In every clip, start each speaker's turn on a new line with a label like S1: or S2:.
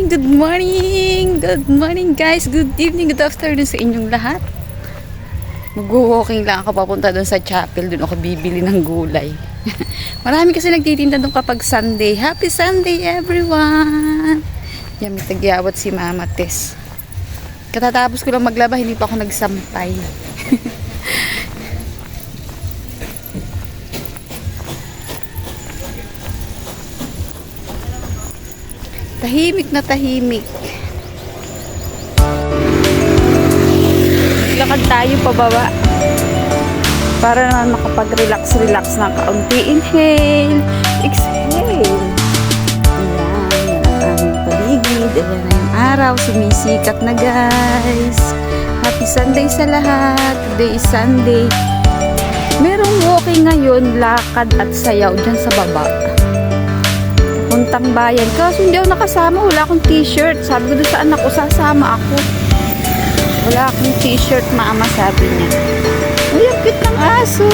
S1: good morning! Good morning guys! Good evening, good afternoon sa inyong lahat. Mag-walking lang ako papunta doon sa chapel. Doon ako bibili ng gulay. Marami kasi nagtitinda doon kapag Sunday. Happy Sunday everyone! Yan, may tagyawat si Mama Tess. Katatapos ko lang maglaba, hindi pa ako nagsampay. Tahimik na tahimik. Lakad tayo pababa para naman makapag-relax ng kaunti. Inhale, exhale. Ayan, yan ang aming paligid. Ayan na yung araw, sumisikat na guys. Happy Sunday sa lahat. Today is Sunday. Merong walking ngayon, lakad at sayaw dyan sa baba. Puntang bayan. Kaso hindi ako nakasama. Wala akong t-shirt. Sabi ko doon sa anak ko, sasama ako. Wala akong t-shirt, mama, sabi niya. Uy, ang cute ng aso.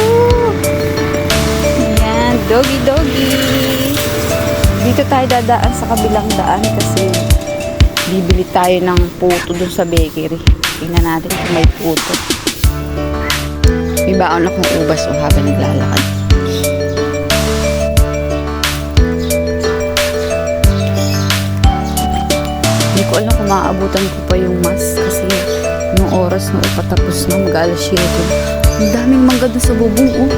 S1: Ayan, doggy doggy. Dito tayo dadaan sa kabilang daan kasi bibili tayo ng puto doon sa bakery. Tingnan natin kung may puto. May baon akong ubas o habang naglalakad. Hindi ko alam kung maaabutan ko pa yung mask kasi yung oras na patapos na mag-alas 7. Ang daming mangga doon sa bubong, oh.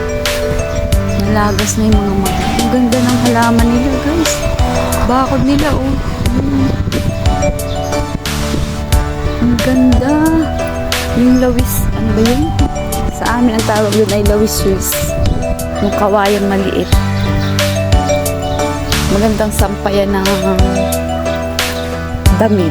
S1: Nalagas na yung mga mangga. Ang ganda ng halaman nila, guys. Bakod nila, oh. Ang ganda. Yung lawis, ano ba yun? Sa amin ang tawag yun ay lawis Swiss. Yung kawayang maliit. Magandang sampayan ng damit.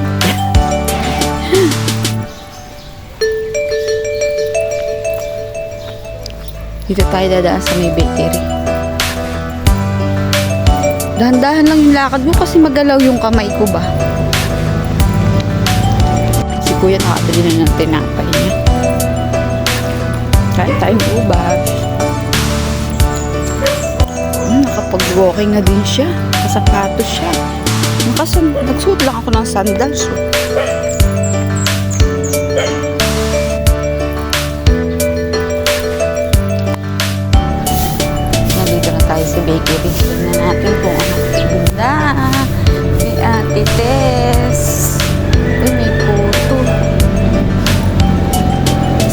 S1: Dito tayo dadaan sa may bakery. Dahan-dahan lang yung lakad mo kasi magalaw yung kamay ko ba. Si kuya nakabili na ng tinapay niya. Kain tayong ubas. Nakapag-walking na din siya. Kasapatos siya. Nagsuot lang ako ng sandals. Nandito na tayo sa bakery. Tignan natin kung anong tinda. May Ate Tess. Uy, may puto.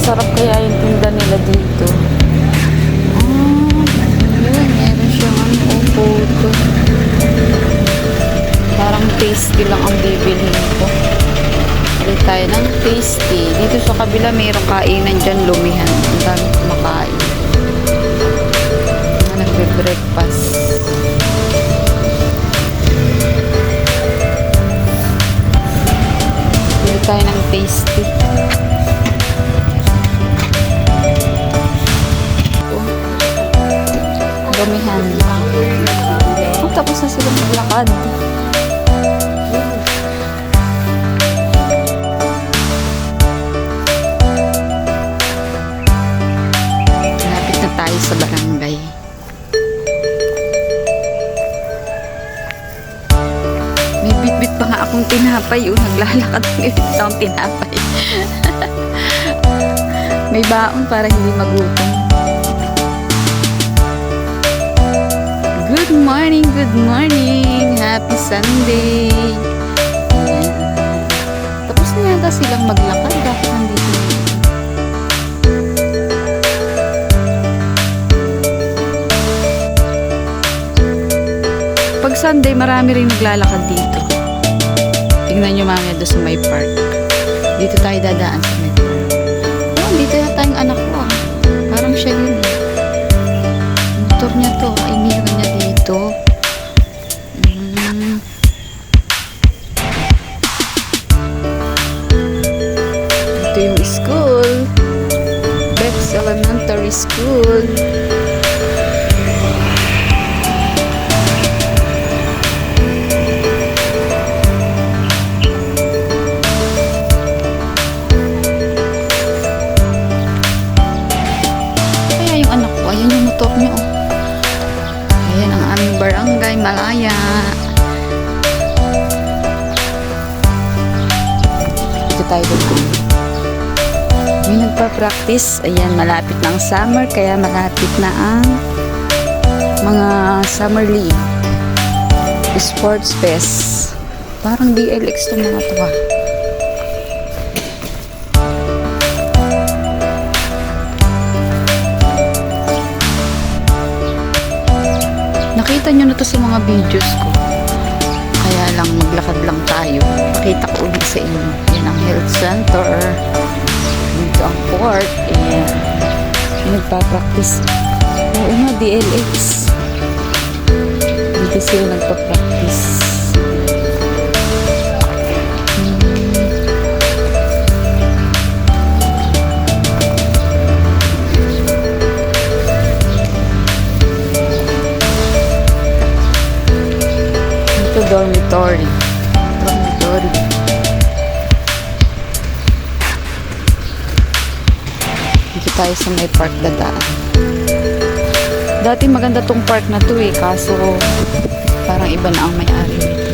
S1: Sarap kaya yung tinda nila dito. Yun, meron siyang puto. Parang tasty lang ang bibilhin ko. Bili tayo ng tasty. Dito sa kabila mayroong kainan dyan, lumihan. Ang dami kumakain. Nagbe-breakfast. Bili tayo ng tasty. Lumihan. Tapos na sila maglakad. Tayo sa barangay. May bit-bit pa nga akong tinapay. Naglalakad ulit akong tinapay. May baon para hindi magutom. Good morning, good morning. Happy Sunday. Ayan. Tapos na yata silang maglakad. Bakit nandito nila? Pag Sunday, marami rin naglalakad dito. Tingnan nyo mamaya doon sa may park. Dito tayo dadaan sa may park. Oh, dito yata yung anak ko ah. Parang siya yun eh. Motor niya to. Iniwan niya dito. Ito yung school. Bex Elementary School. Ayan yung motor niyo. Ayan ang aming barangay, Malaya. tayo doon. May nagpa-practice. Ayan, malapit na ang summer, kaya malapit na ang mga summer league. Sports fest. Parang DLX to mga to, ah. Nakita nyo na to sa mga videos ko. Kaya lang maglakad lang tayo. Pakita ko ulit sa inyo. Yan ang health center. Dito ang court. And nagpa-practice. Oo nga, DLX. Dito sila nagpa-practice. Dormitory. Dito tayo sa may park dadaan. Dati maganda tong park na to eh, kaso parang iba na ang may-ari nito.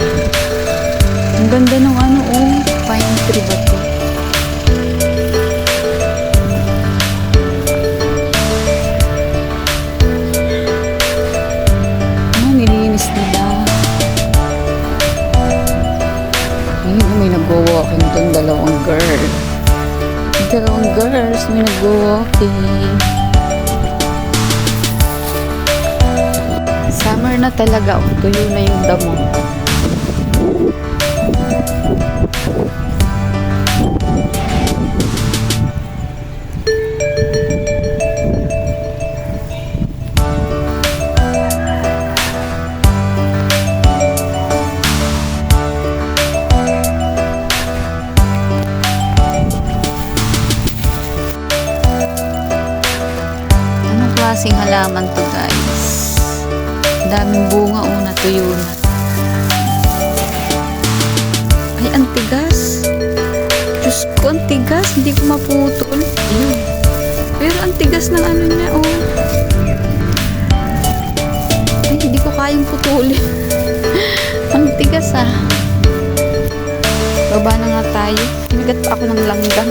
S1: Ang ganda ng ano, oh, pine tree ba to? Nilinis nila. May nag-walking doon, dalawang girl. Dalawang girls, may nag-walking. Summer na talaga, tuyo na yung damo. Klaseng halaman to, guys. Daming bunga, natuyo na. Ay, ang tigas. Diyos ko, ang tigas. Hindi ko maputol. Ayun. Pero ang tigas ng ano niya, oh. Ay, hindi ko kayang putulin. Ang tigas, ah. Baba na nga tayo. Hinigat pa ako ng langgam.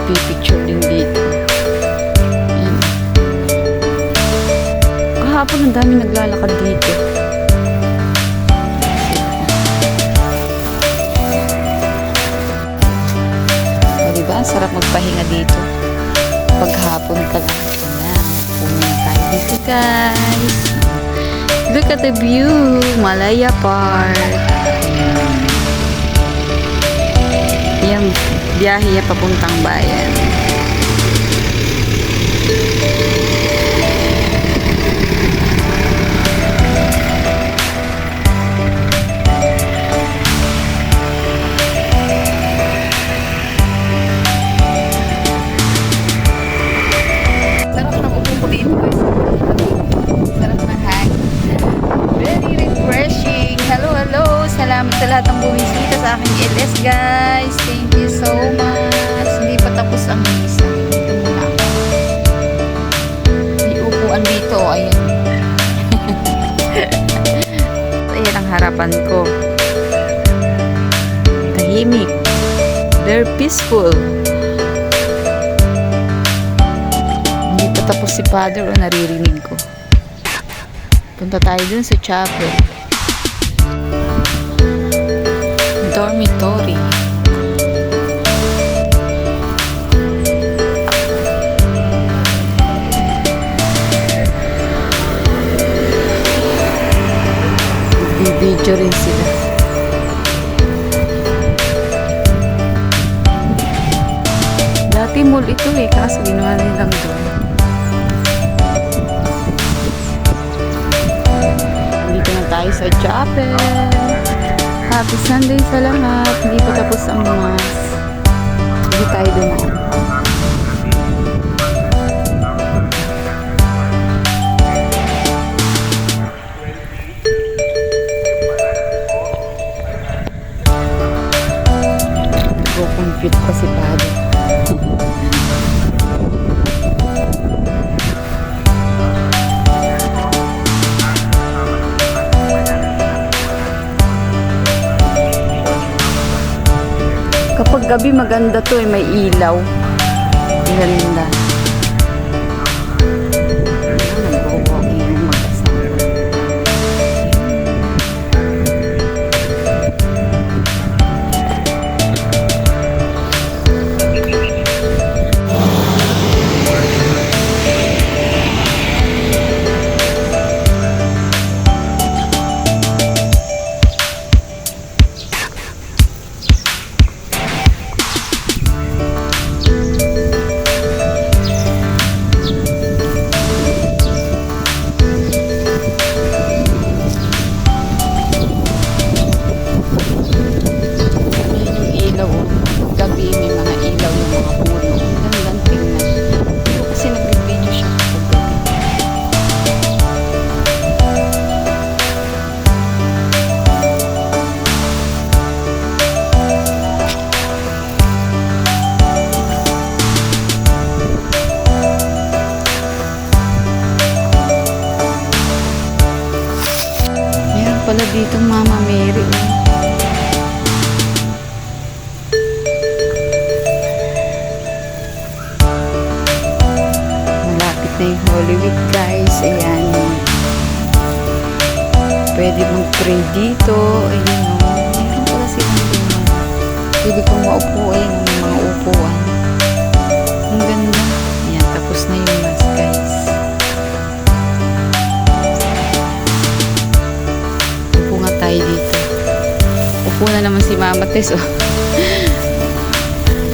S1: Picture din dito. Ayan. Kahapon ang dami naglalakad dito. O, diba? Ang sarap magpahinga dito. Paghapon ka lang. Ayan. Pumunta tayo dito, guys. Look at the view. Malaya Park. Ayan. Biyahe papuntang bayan. Sarap na upo dito, guys. Sarap na hang. Very refreshing. Hello, hello. Salamat sa lahat ng bumisita sa aking LS, guys. Thank you so much. Hindi pa tapos ang misa. Dito muna ako. May upuan dito. Ayan. Ayan ang harapan ko. Tahimik. They're peaceful. Hindi pa tapos si Father o naririnig ko. Punta tayo dun sa chapel. Dormitory. Video rin sila. Dati mall ito eh, kaso ginawa nilang doon. Dito na tayo sa chapel. Happy Sunday sa lahat. Hindi pa tapos ang mass. Hindi tayo dumaan. Nagko-compute pa si Padre. Kapag gabi maganda to eh, may ilaw. Ganda. Nag-walking yung mag-asawa. Pala dito Mama Mary. Malapit na yung Holy Week guys. Ayan. Pwede mag-pray dito. Ayan o. Meron pala silang ganyan. Pwede kong maupo. Ayan yung mga upuan. Ang ganda. Ayan. Tapos na yung mass guys. Tayo dito. Upo na naman si Mama Tess. Oh.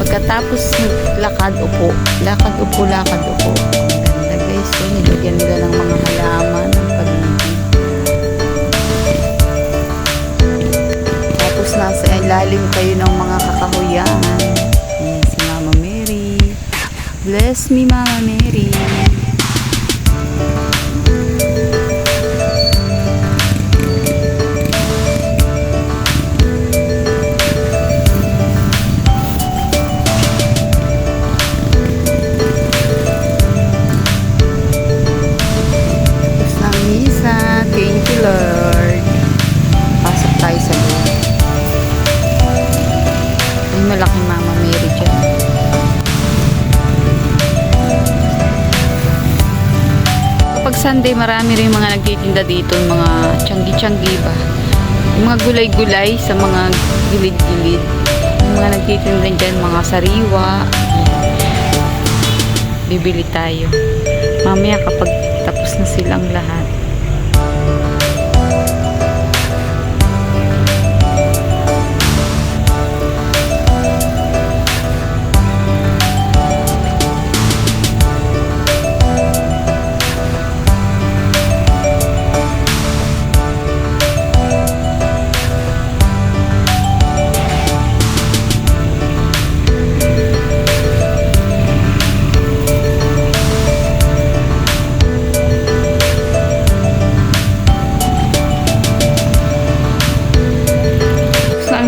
S1: Pagkatapos lakad, upo. Lakad, upo, lakad, upo. Ang ganda guys. So, nilagyan nila ng mga halaman ng paligid. Tapos nasa ilalim kayo ng mga kakahuyan. Ayan si Mama Mary. Bless me Mama Mary. Thank you Lord. Pasok tayo sa loob. May malaking Mama Mary dyan. Kapag Sunday marami rin mga nagtitinda dito, mga tiyanggi-tiyanggi ba, yung mga gulay-gulay sa mga gilid-gilid, yung mga nagtitinda dyan, mga sariwa. Bibili tayo mamaya kapag tapos na silang lahat.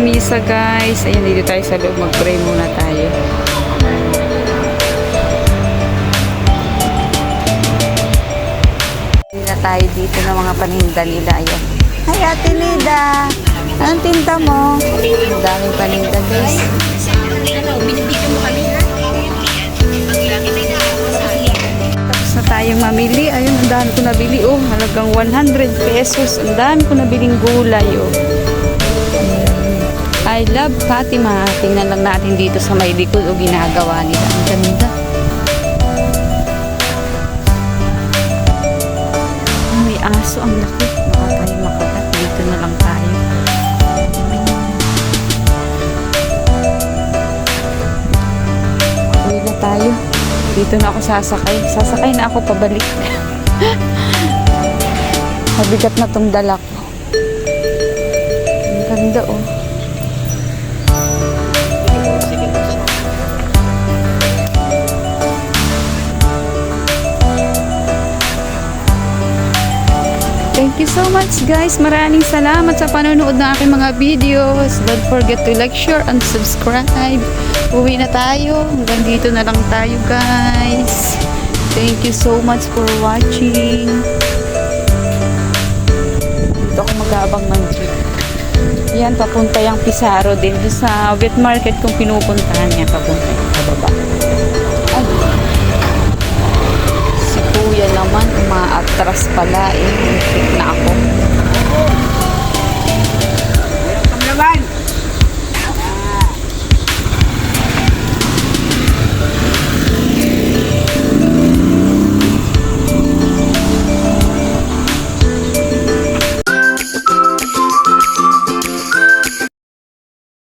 S1: Misa guys, ayan dito tayo sa loob, mag-pray muna tayo. Hindi na tayo dito ng mga paninda nila. Ayan. Hi Ate Lida, anong tinda mo? Ang daming paninda guys. Tapos na tayong mamili. Ayun, ang dami ko nabili. Oh, halagang 100 pesos. Ang dami ko nabiling gulay. Oh. I love Fatima. Tingnan lang natin dito sa may likod o ginagawa nila. Ang ganda. May aso. Ang laki. Baka tayo makagat. Dito na lang tayo. Uwi na tayo. Dito na ako sasakay. Sasakay na ako pabalik. Mabigat na tong dala ko. Ang ganda oh. Thank you so much guys. Maraming salamat sa panonood ng aking mga videos. Don't forget to like, share, and subscribe. Uwi na tayo. Hanggang dito na lang tayo guys. Thank you so much for watching. Dito ako mag-aabang ng jeep. Yan, papunta yung Pizarro din. Doon sa wet market kung pinupuntahan niya. Papunta yung sa baba. Ay. Si kuya naman, umaatras pala eh. Muntik na ako.